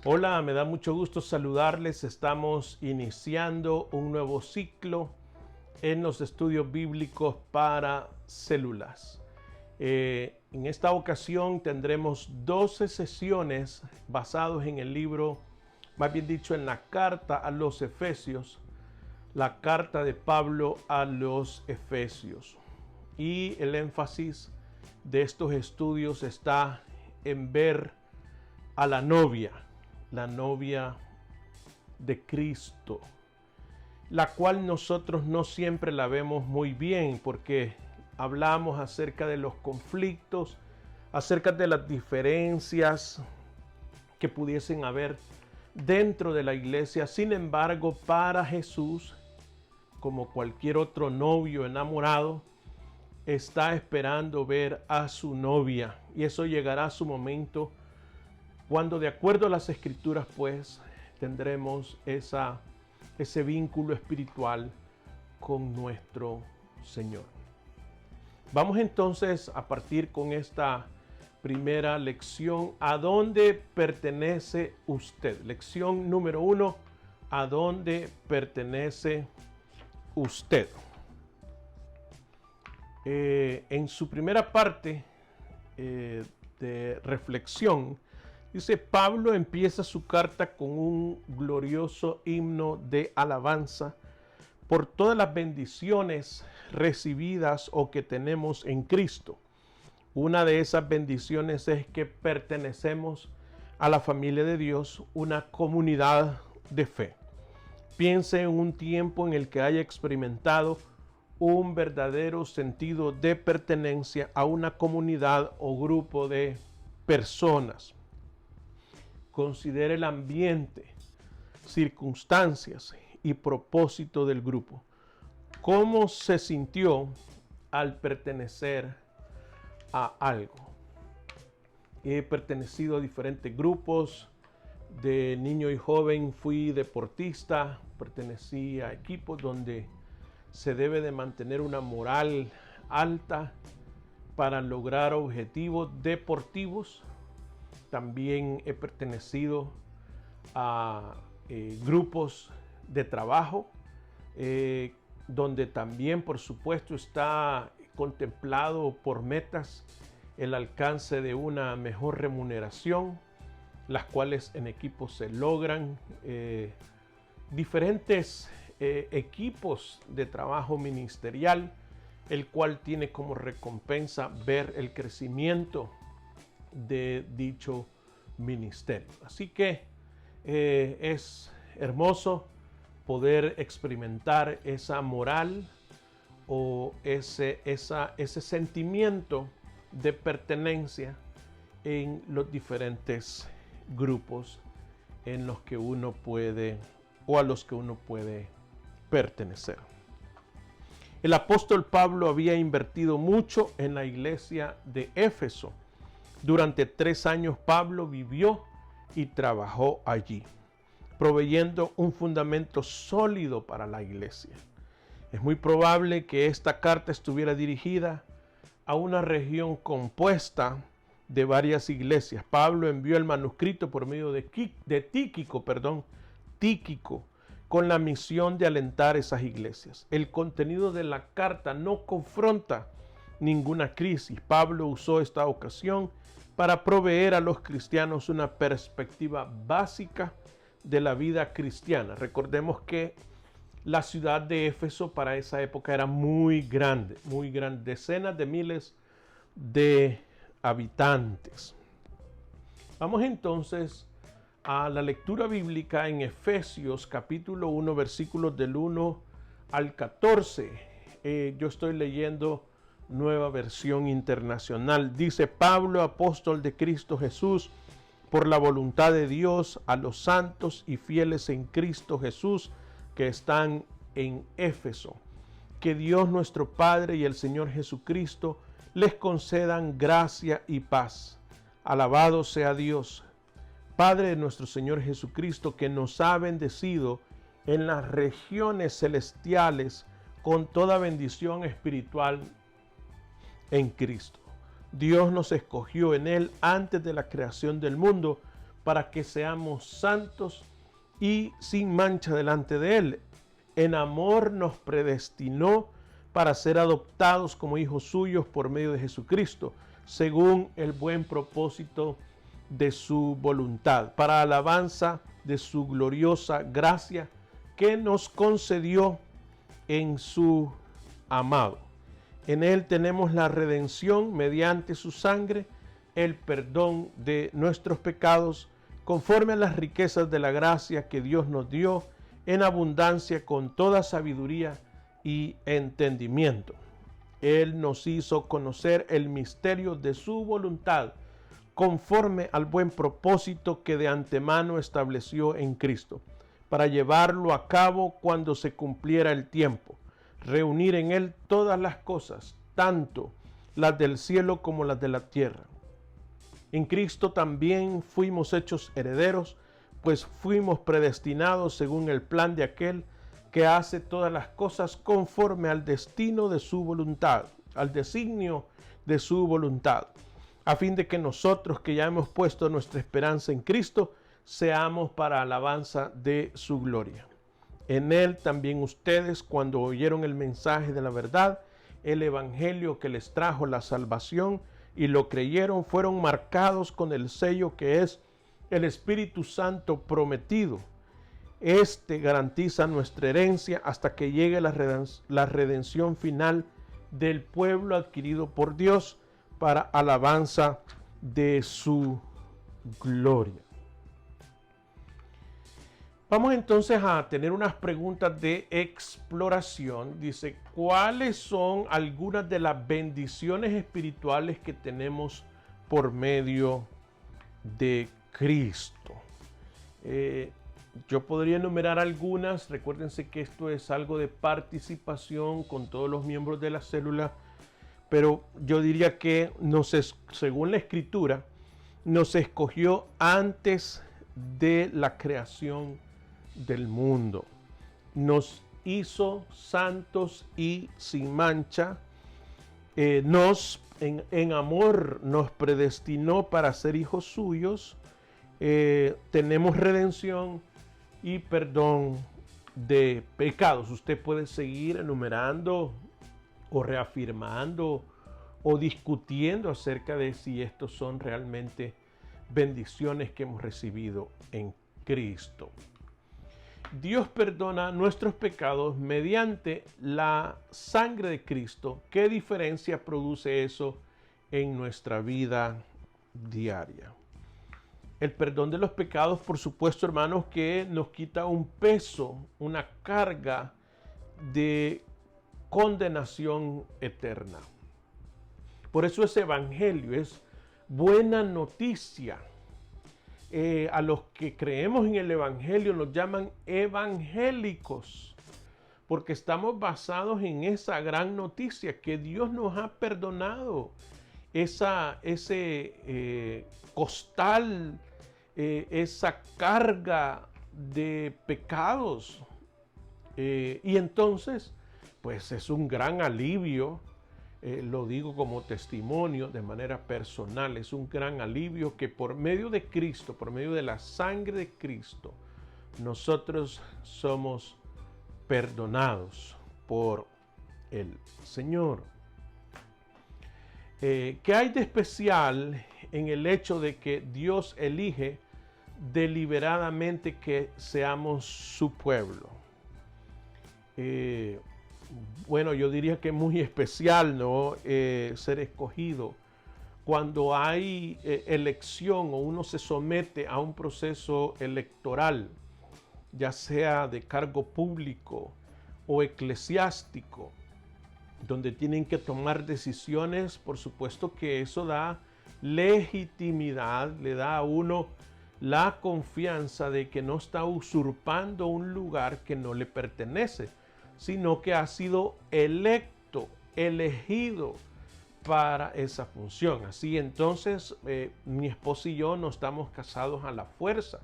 Hola, me da mucho gusto saludarles. Estamos iniciando un nuevo ciclo en los estudios bíblicos para células. En esta ocasión tendremos 12 sesiones basadas en el libro, más bien dicho, en la carta a los Efesios, la carta de Pablo a los Efesios. Y el énfasis de estos estudios está en ver a la novia de Cristo, la cual nosotros no siempre la vemos muy bien, porque hablamos acerca de los conflictos, acerca de las diferencias que pudiesen haber dentro de la iglesia. Sin embargo, para Jesús, como cualquier otro novio enamorado, está esperando ver a su novia, y eso llegará a su momento cuando, de acuerdo a las Escrituras, pues tendremos ese vínculo espiritual con nuestro Señor. Vamos entonces a partir con esta primera lección: ¿a dónde pertenece usted? Lección número 1: ¿a dónde pertenece usted? En su primera parte de reflexión, dice, Pablo empieza su carta con un glorioso himno de alabanza por todas las bendiciones recibidas o que tenemos en Cristo. Una de esas bendiciones es que pertenecemos a la familia de Dios, una comunidad de fe. Piense en un tiempo en el que haya experimentado un verdadero sentido de pertenencia a una comunidad o grupo de personas. Considere el ambiente, circunstancias y propósito del grupo. ¿Cómo se sintió al pertenecer a algo? He pertenecido a diferentes grupos. De niño y joven fui deportista, pertenecí a equipos donde se debe de mantener una moral alta para lograr objetivos deportivos. También he pertenecido a grupos de trabajo, donde también, por supuesto, está contemplado por metas el alcance de una mejor remuneración, las cuales en equipos se logran. Diferentes equipos de trabajo ministerial, el cual tiene como recompensa ver el crecimiento de dicho ministerio. Así que es hermoso poder experimentar esa moral o ese sentimiento de pertenencia en los diferentes grupos en los que uno puede o a los que uno puede pertenecer. El apóstol Pablo había invertido mucho en la iglesia de Éfeso. Durante 3 años Pablo vivió y trabajó allí, proveyendo un fundamento sólido para la iglesia. Es muy probable que esta carta estuviera dirigida a una región compuesta de varias iglesias. Pablo envió el manuscrito por medio de Tíquico, con la misión de alentar esas iglesias. El contenido de la carta no confronta ninguna crisis. Pablo usó esta ocasión para proveer a los cristianos una perspectiva básica de la vida cristiana. Recordemos que la ciudad de Éfeso para esa época era muy grande, decenas de miles de habitantes. Vamos entonces a la lectura bíblica en Efesios capítulo 1, versículos del 1 al 14. Yo estoy leyendo Nueva Versión Internacional. Dice: Pablo, apóstol de Cristo Jesús, por la voluntad de Dios, a los santos y fieles en Cristo Jesús que están en Éfeso. Que Dios nuestro Padre y el Señor Jesucristo les concedan gracia y paz. Alabado sea Dios, Padre de nuestro Señor Jesucristo, que nos ha bendecido en las regiones celestiales con toda bendición espiritual en Cristo. Dios nos escogió en Él antes de la creación del mundo para que seamos santos y sin mancha delante de Él. En amor nos predestinó para ser adoptados como hijos suyos por medio de Jesucristo, según el buen propósito de su voluntad, para alabanza de su gloriosa gracia que nos concedió en su amado. En Él tenemos la redención mediante su sangre, el perdón de nuestros pecados, conforme a las riquezas de la gracia que Dios nos dio en abundancia con toda sabiduría y entendimiento. Él nos hizo conocer el misterio de su voluntad, conforme al buen propósito que de antemano estableció en Cristo, para llevarlo a cabo cuando se cumpliera el tiempo, reunir en Él todas las cosas, tanto las del cielo como las de la tierra. En Cristo también fuimos hechos herederos, pues fuimos predestinados según el plan de aquel que hace todas las cosas conforme al destino de su voluntad, al designio de su voluntad, a fin de que nosotros que ya hemos puesto nuestra esperanza en Cristo, seamos para alabanza de su gloria. En Él también ustedes, cuando oyeron el mensaje de la verdad, el evangelio que les trajo la salvación, y lo creyeron, fueron marcados con el sello que es el Espíritu Santo prometido. Este garantiza nuestra herencia hasta que llegue la redención final del pueblo adquirido por Dios para alabanza de su gloria. Vamos entonces a tener unas preguntas de exploración. Dice, ¿cuáles son algunas de las bendiciones espirituales que tenemos por medio de Cristo? Yo podría enumerar algunas. Recuérdense que esto es algo de participación con todos los miembros de la célula, pero yo diría que según la Escritura, nos escogió antes de la creación del mundo. Nos hizo santos y sin mancha. En amor nos predestinó para ser hijos suyos. Tenemos redención y perdón de pecados. Usted puede seguir enumerando o reafirmando o discutiendo acerca de si estos son realmente bendiciones que hemos recibido en Cristo. Dios perdona nuestros pecados mediante la sangre de Cristo. ¿Qué diferencia produce eso en nuestra vida diaria? El perdón de los pecados, por supuesto, hermanos, que nos quita un peso, una carga de condenación eterna. Por eso ese evangelio es buena noticia. A los que creemos en el evangelio nos llaman evangélicos, porque estamos basados en esa gran noticia que Dios nos ha perdonado ese costal, esa carga de pecados. Y entonces, pues es un gran alivio. Lo digo como testimonio de manera personal, es un gran alivio que por medio de Cristo, por medio de la sangre de Cristo, nosotros somos perdonados por el Señor. ¿Qué hay de especial en el hecho de que Dios elige deliberadamente que seamos su pueblo? Bueno, yo diría que es muy especial, ¿no? Ser escogido. Cuando hay elección o uno se somete a un proceso electoral, ya sea de cargo público o eclesiástico, donde tienen que tomar decisiones, por supuesto que eso da legitimidad, le da a uno la confianza de que no está usurpando un lugar que no le pertenece, sino que ha sido electo, elegido para esa función. Así entonces, mi esposa y yo no estamos casados a la fuerza.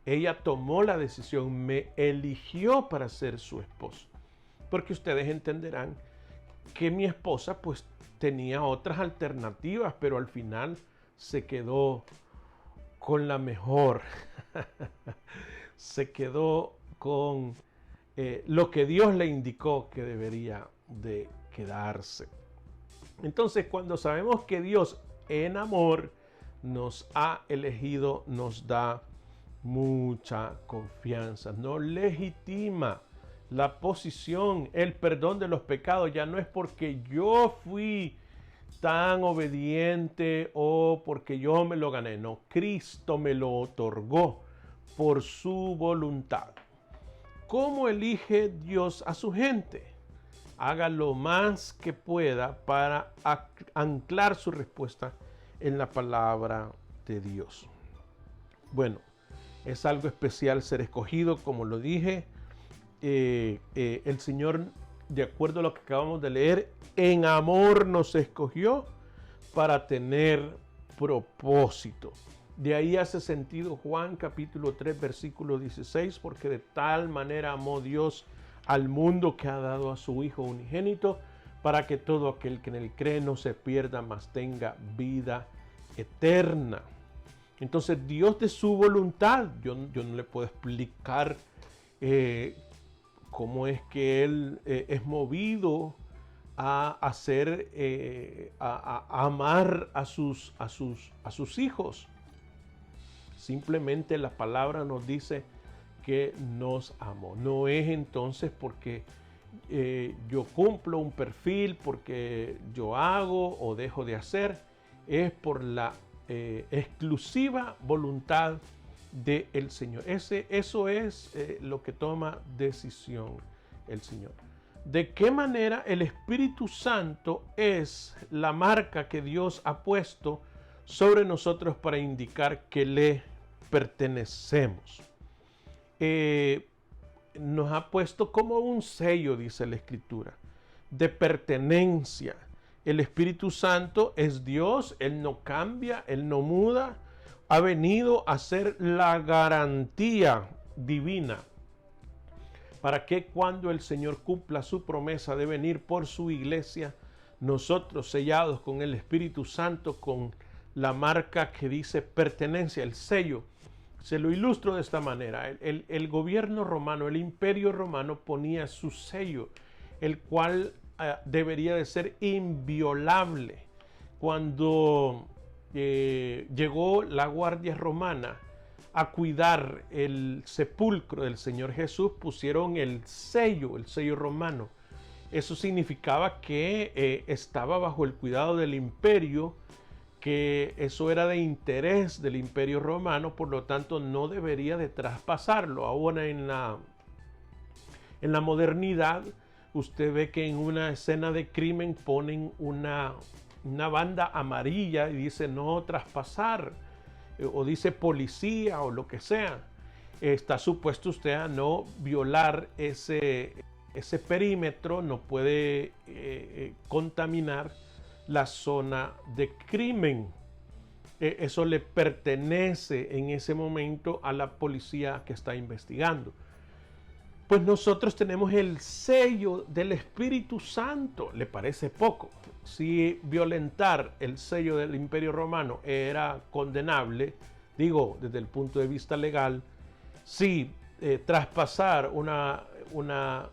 Ella tomó la decisión, me eligió para ser su esposo. Porque ustedes entenderán que mi esposa pues tenía otras alternativas, pero al final se quedó con la mejor. Se quedó con lo que Dios le indicó que debería de quedarse. Entonces, cuando sabemos que Dios en amor nos ha elegido, nos da mucha confianza, nos legitima la posición, el perdón de los pecados. Ya no es porque yo fui tan obediente o porque yo me lo gané, no, Cristo me lo otorgó por su voluntad. ¿Cómo elige Dios a su gente? Haga lo más que pueda para anclar su respuesta en la palabra de Dios. Bueno, es algo especial ser escogido, como lo dije. El Señor, de acuerdo a lo que acabamos de leer, en amor nos escogió para tener propósito. De ahí hace sentido Juan capítulo 3 versículo 16, porque de tal manera amó Dios al mundo que ha dado a su Hijo unigénito, para que todo aquel que en él cree no se pierda, mas tenga vida eterna. Entonces Dios, de su voluntad, yo no le puedo explicar cómo es que Él es movido a hacer, a amar a sus hijos. Simplemente la palabra nos dice que nos amó. No es entonces porque yo cumplo un perfil, porque yo hago o dejo de hacer. Es por la exclusiva voluntad del Señor. Eso es lo que toma decisión el Señor. ¿De qué manera el Espíritu Santo es la marca que Dios ha puesto sobre nosotros para indicar que le pertenecemos? Nos ha puesto como un sello, dice la Escritura, de pertenencia. El Espíritu Santo es Dios, Él no cambia, Él no muda. Ha venido a ser la garantía divina para que cuando el Señor cumpla su promesa de venir por su iglesia, nosotros sellados con el Espíritu Santo, con la marca que dice pertenencia, el sello. Se lo ilustro de esta manera. El gobierno romano, el imperio romano ponía su sello, el cual debería de ser inviolable. Cuando llegó la guardia romana a cuidar el sepulcro del Señor Jesús, pusieron el sello romano. Eso significaba que estaba bajo el cuidado del imperio, que eso era de interés del imperio romano, por lo tanto no debería de traspasarlo. Ahora en la modernidad, usted ve que en una escena de crimen ponen una banda amarilla y dice no traspasar, o dice policía o lo que sea. Está supuesto usted a no violar ese perímetro, no puede contaminar la zona de crimen. Eso le pertenece en ese momento a la policía que está investigando. Pues nosotros tenemos el sello del Espíritu Santo. ¿Le parece poco? Si violentar el sello del Imperio Romano era condenable, digo, desde el punto de vista legal, si traspasar una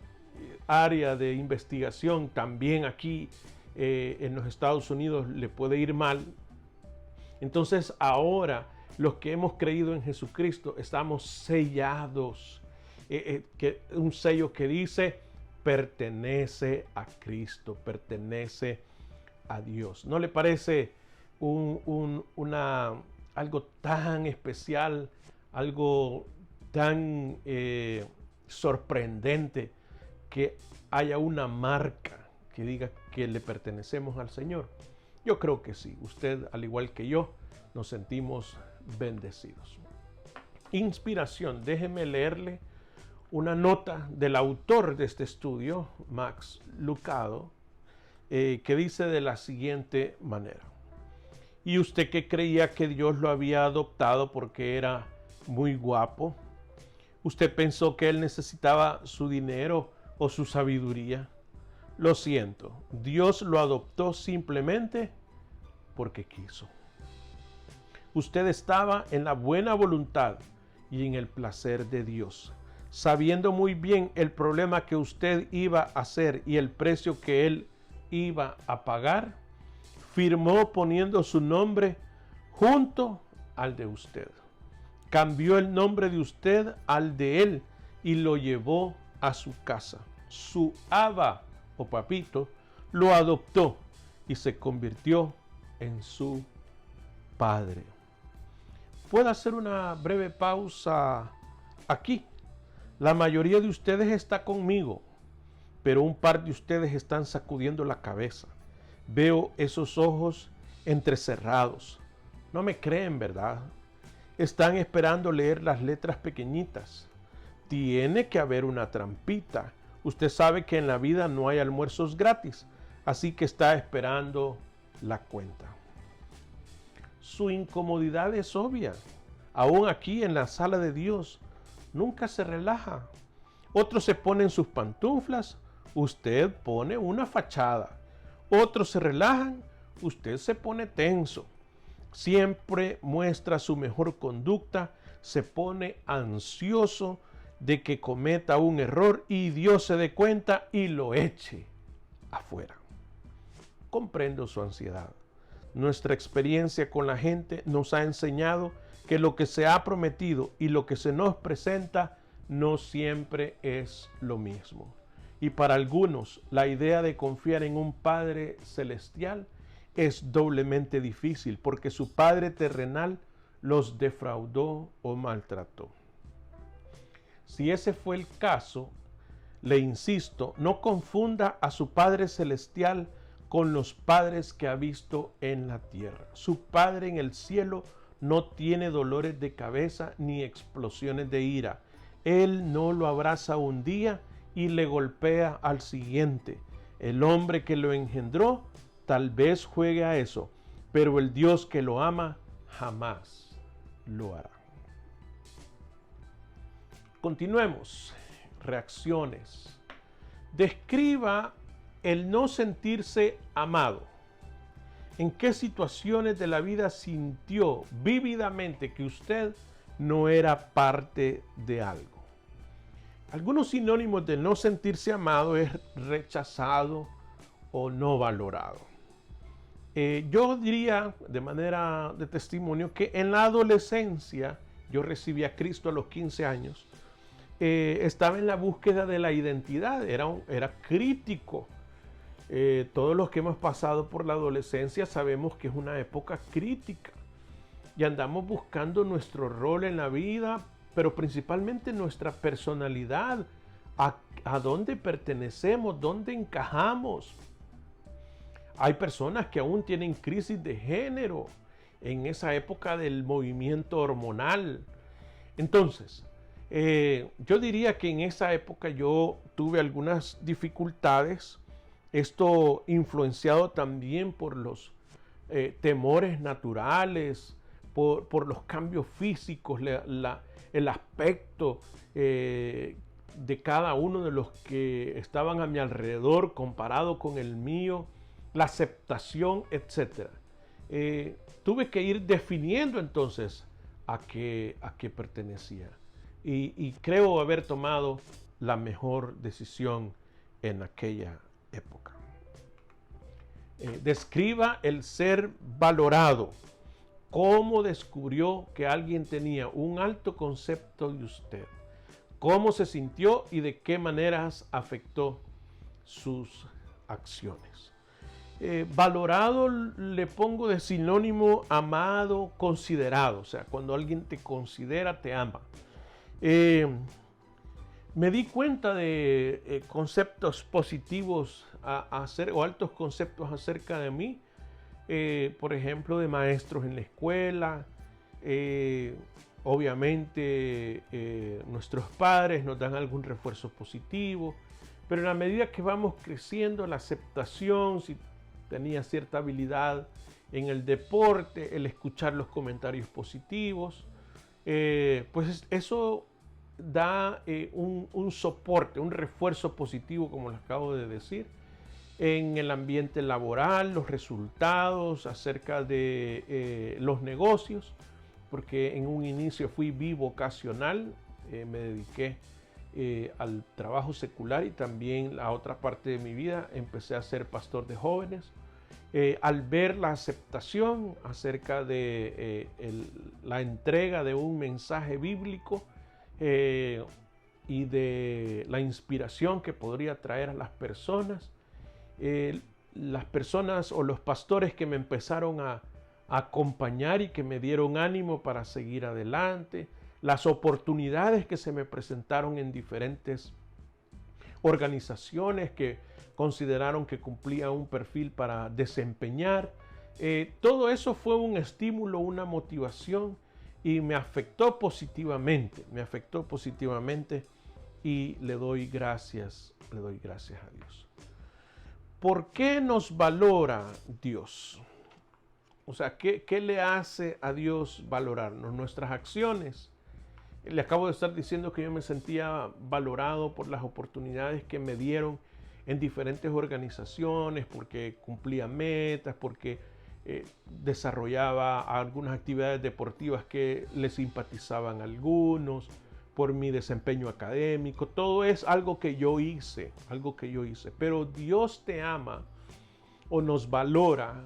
área de investigación también aquí en los Estados Unidos le puede ir mal, entonces ahora los que hemos creído en Jesucristo estamos sellados. Un sello que dice pertenece a Cristo, pertenece a Dios. ¿No le parece algo tan especial, algo tan sorprendente que haya una marca que diga que le pertenecemos al Señor? Yo creo que sí. Usted, al igual que yo, nos sentimos bendecidos. Inspiración. Déjeme leerle una nota del autor de este estudio, Max Lucado, que dice de la siguiente manera: ¿y usted que creía que Dios lo había adoptado porque era muy guapo? ¿Usted pensó que él necesitaba su dinero o su sabiduría? Lo siento, Dios lo adoptó simplemente porque quiso. Usted estaba en la buena voluntad y en el placer de Dios, sabiendo muy bien el problema que usted iba a hacer y el precio que Él iba a pagar. Firmó poniendo su nombre junto al de usted. Cambió el nombre de usted al de Él y lo llevó a su casa. Su Abba o papito lo adoptó y se convirtió en su padre. Puedo hacer una breve pausa aquí. La mayoría de ustedes está conmigo, pero un par de ustedes están sacudiendo la cabeza. Veo esos ojos entrecerrados. No me creen, ¿verdad? Están esperando leer las letras pequeñitas. Tiene que haber una trampita. Usted sabe que en la vida no hay almuerzos gratis, así que está esperando la cuenta. Su incomodidad es obvia. Aún aquí en la sala de Dios, nunca se relaja. Otros se ponen sus pantuflas, usted pone una fachada. Otros se relajan, usted se pone tenso. Siempre muestra su mejor conducta, se pone ansioso de que cometa un error y Dios se dé cuenta y lo eche afuera. Comprendo su ansiedad. Nuestra experiencia con la gente nos ha enseñado que lo que se ha prometido y lo que se nos presenta no siempre es lo mismo. Y para algunos, la idea de confiar en un Padre Celestial es doblemente difícil porque su Padre terrenal los defraudó o maltrató. Si ese fue el caso, le insisto, no confunda a su Padre Celestial con los padres que ha visto en la tierra. Su Padre en el cielo no tiene dolores de cabeza ni explosiones de ira. Él no lo abraza un día y le golpea al siguiente. El hombre que lo engendró tal vez juegue a eso, pero el Dios que lo ama jamás lo hará. Continuemos. Reacciones. Describa el no sentirse amado. ¿En qué situaciones de la vida sintió vívidamente que usted no era parte de algo? Algunos sinónimos de no sentirse amado es rechazado o no valorado. Yo diría de manera de testimonio que en la adolescencia, yo recibí a Cristo a los 15 años, estaba en la búsqueda de la identidad, era crítico. Todos los que hemos pasado por la adolescencia sabemos que es una época crítica y andamos buscando nuestro rol en la vida, pero principalmente nuestra personalidad, a dónde pertenecemos, dónde encajamos. Hay personas que aún tienen crisis de género en esa época del movimiento hormonal. Entonces, yo diría que en esa época yo tuve algunas dificultades, esto influenciado también por los temores naturales, por los cambios físicos, el aspecto de cada uno de los que estaban a mi alrededor comparado con el mío, la aceptación, etc. Tuve que ir definiendo entonces a qué pertenecía. Y creo haber tomado la mejor decisión en aquella época. Describa el ser valorado. ¿Cómo descubrió que alguien tenía un alto concepto de usted? ¿Cómo se sintió y de qué maneras afectó sus acciones? Valorado le pongo de sinónimo amado, considerado. O sea, cuando alguien te considera, te ama. Me di cuenta de conceptos positivos o altos conceptos acerca de mí. Por ejemplo, de maestros en la escuela. Obviamente nuestros padres nos dan algún refuerzo positivo. Pero en la medida que vamos creciendo, la aceptación, si tenía cierta habilidad en el deporte, el escuchar los comentarios positivos, pues eso da un soporte, un refuerzo positivo, como les acabo de decir. en el ambiente laboral, los resultados, acerca de los negocios, porque en un inicio fui bivocacional, me dediqué al trabajo secular y también la otra parte de mi vida empecé a ser pastor de jóvenes. Al ver la aceptación acerca de la entrega de un mensaje bíblico y de la inspiración que podría traer a las personas o los pastores que me empezaron a acompañar y que me dieron ánimo para seguir adelante, las oportunidades que se me presentaron en diferentes organizaciones que consideraron que cumplía un perfil para desempeñar. Todo eso fue un estímulo, una motivación y me afectó positivamente y le doy gracias a Dios. ¿Por qué nos valora Dios? O sea, ¿qué le hace a Dios valorarnos? Nuestras acciones. Le acabo de estar diciendo que yo me sentía valorado por las oportunidades que me dieron en diferentes organizaciones, porque cumplía metas, porque desarrollaba algunas actividades deportivas que le simpatizaban a algunos, por mi desempeño académico. Todo es algo que yo hice. Pero Dios te ama o nos valora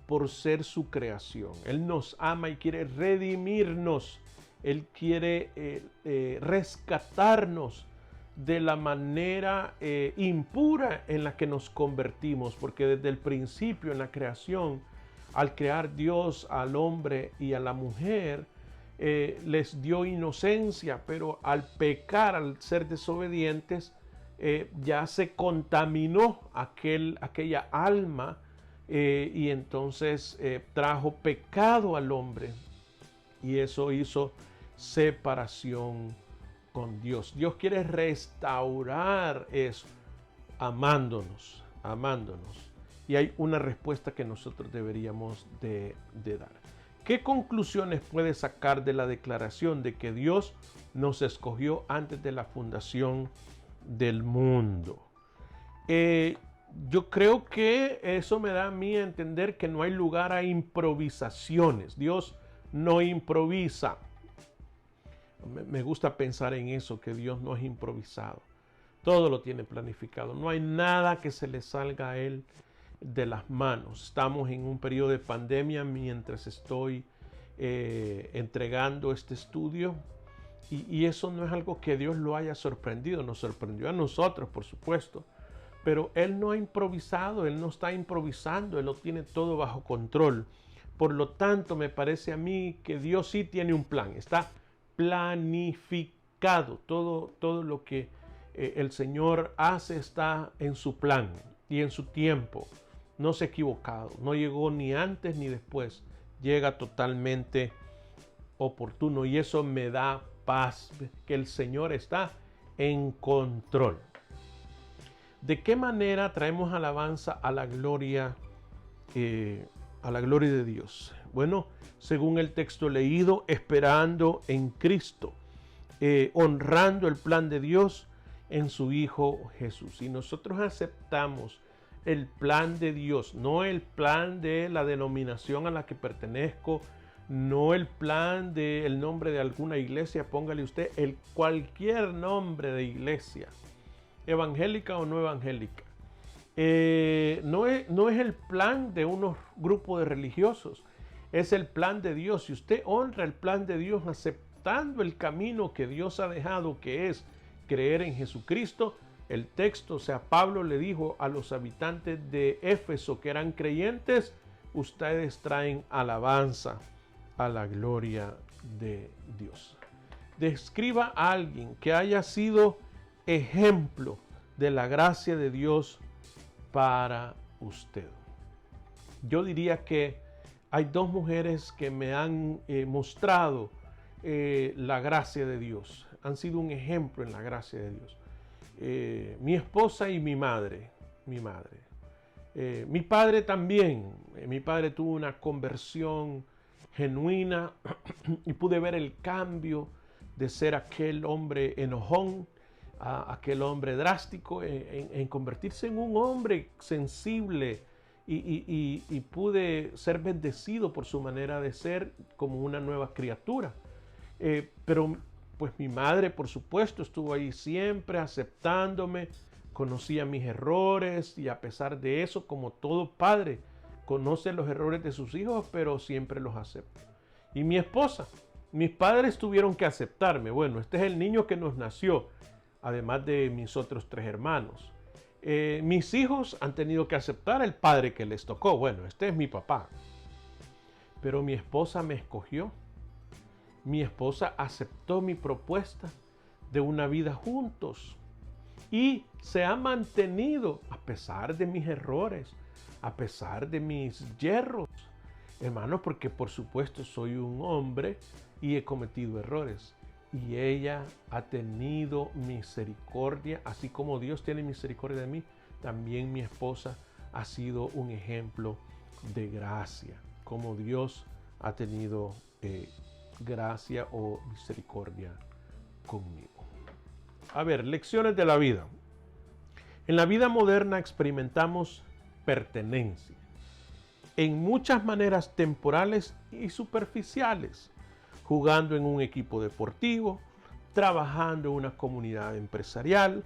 por ser su creación. Él nos ama y quiere redimirnos. Él quiere rescatarnos de la manera impura en la que nos convertimos, porque desde el principio en la creación, al crear Dios al hombre y a la mujer, les dio inocencia, pero al pecar, al ser desobedientes, ya se contaminó aquella alma y entonces trajo pecado al hombre y eso hizo separación con Dios. Dios quiere restaurar eso, amándonos. Y hay una respuesta que nosotros deberíamos de dar. ¿Qué conclusiones puedes sacar de la declaración de que Dios nos escogió antes de la fundación del mundo? Yo creo que eso me da a mí a entender que no hay lugar a improvisaciones. Dios no improvisa. Me gusta pensar en eso, que Dios no es improvisado. Todo lo tiene planificado. No hay nada que se le salga a Él de las manos. Estamos en un periodo de pandemia mientras estoy entregando este estudio y eso no es algo que Dios lo haya sorprendido. Nos sorprendió a nosotros, por supuesto, pero Él no ha improvisado, Él no está improvisando, Él lo tiene todo bajo control. Por lo tanto, me parece a mí que Dios sí tiene un plan, está planificado. Todo lo que el Señor hace está en su plan y en su tiempo. No se ha equivocado, no llegó ni antes ni después, llega totalmente oportuno y eso me da paz, que el Señor está en control. ¿De qué manera traemos alabanza a la gloria de Dios? Bueno, según el texto leído, esperando en Cristo, honrando el plan de Dios en su Hijo Jesús. Si nosotros aceptamos el plan de Dios, no el plan de la denominación a la que pertenezco, no el plan del nombre de alguna iglesia, póngale usted cualquier nombre de iglesia, evangélica o no evangélica. No es el plan de unos grupos de religiosos, es el plan de Dios. Si usted honra el plan de Dios aceptando el camino que Dios ha dejado, que es creer en Jesucristo, el texto, o sea, Pablo le dijo a los habitantes de Éfeso que eran creyentes, ustedes traen alabanza a la gloria de Dios. Describa a alguien que haya sido ejemplo de la gracia de Dios para usted. Yo diría que hay dos mujeres que me han mostrado la gracia de Dios. Han sido un ejemplo en la gracia de Dios. Mi esposa y mi madre. Mi padre también. Mi padre tuvo una conversión genuina y pude ver el cambio de ser aquel hombre enojón a aquel hombre drástico en convertirse en un hombre sensible y pude ser bendecido por su manera de ser como una nueva criatura. Pero pues mi madre, por supuesto, estuvo ahí siempre aceptándome, conocía mis errores y a pesar de eso, como todo padre, conoce los errores de sus hijos, pero siempre los acepta. Y mi esposa, mis padres tuvieron que aceptarme. Bueno, este es el niño que nos nació, además de mis otros 3 hermanos. Mis hijos han tenido que aceptar el padre que les tocó. Bueno, este es mi papá. Pero mi esposa me escogió. Mi esposa aceptó mi propuesta de una vida juntos. Y se ha mantenido a pesar de mis errores, a pesar de mis yerros. Hermanos, porque por supuesto soy un hombre y he cometido errores. Y ella ha tenido misericordia, así como Dios tiene misericordia de mí, también mi esposa ha sido un ejemplo de gracia, como Dios ha tenido gracia o misericordia conmigo. A ver, lecciones de la vida. En la vida moderna experimentamos pertenencia en muchas maneras temporales y superficiales, jugando en un equipo deportivo, trabajando en una comunidad empresarial,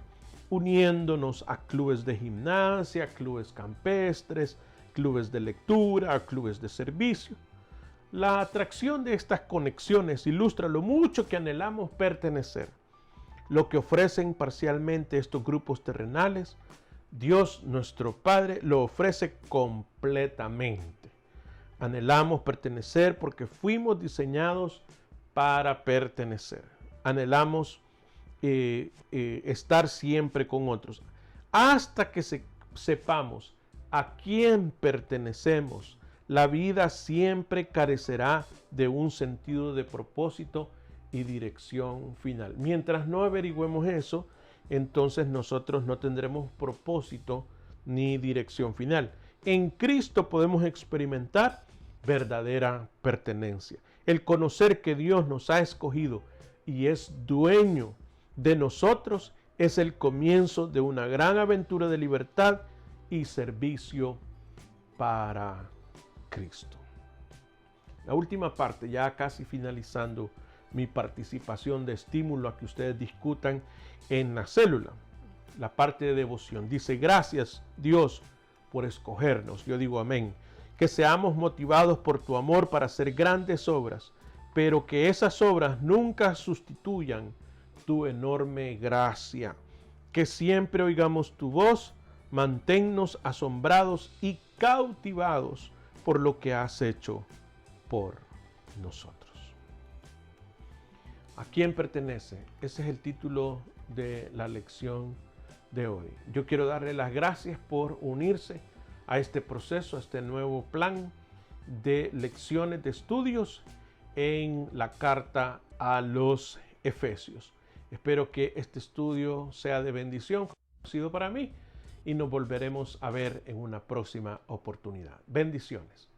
uniéndonos a clubes de gimnasia, clubes campestres, clubes de lectura, clubes de servicio. La atracción de estas conexiones ilustra lo mucho que anhelamos pertenecer. Lo que ofrecen parcialmente estos grupos terrenales, Dios nuestro Padre lo ofrece completamente. Anhelamos pertenecer porque fuimos diseñados para pertenecer. Anhelamos estar siempre con otros. Hasta que sepamos a quién pertenecemos, la vida siempre carecerá de un sentido de propósito y dirección final. Mientras no averigüemos eso, entonces nosotros no tendremos propósito ni dirección final. En Cristo podemos experimentar verdadera pertenencia. El conocer que Dios nos ha escogido y es dueño de nosotros es el comienzo de una gran aventura de libertad y servicio para Cristo. La última parte, ya casi finalizando mi participación de estímulo a que ustedes discutan en la célula. La parte de devoción dice: gracias Dios por escogernos. Yo digo amén. Que seamos motivados por tu amor para hacer grandes obras, pero que esas obras nunca sustituyan tu enorme gracia. Que siempre oigamos tu voz, manténnos asombrados y cautivados por lo que has hecho por nosotros. ¿A quién pertenece? Ese es el título de la lección de hoy. Yo quiero darle las gracias por unirse a este proceso, a este nuevo plan de lecciones de estudios en la carta a los Efesios. Espero que este estudio sea de bendición, como ha sido para mí, y nos volveremos a ver en una próxima oportunidad. Bendiciones.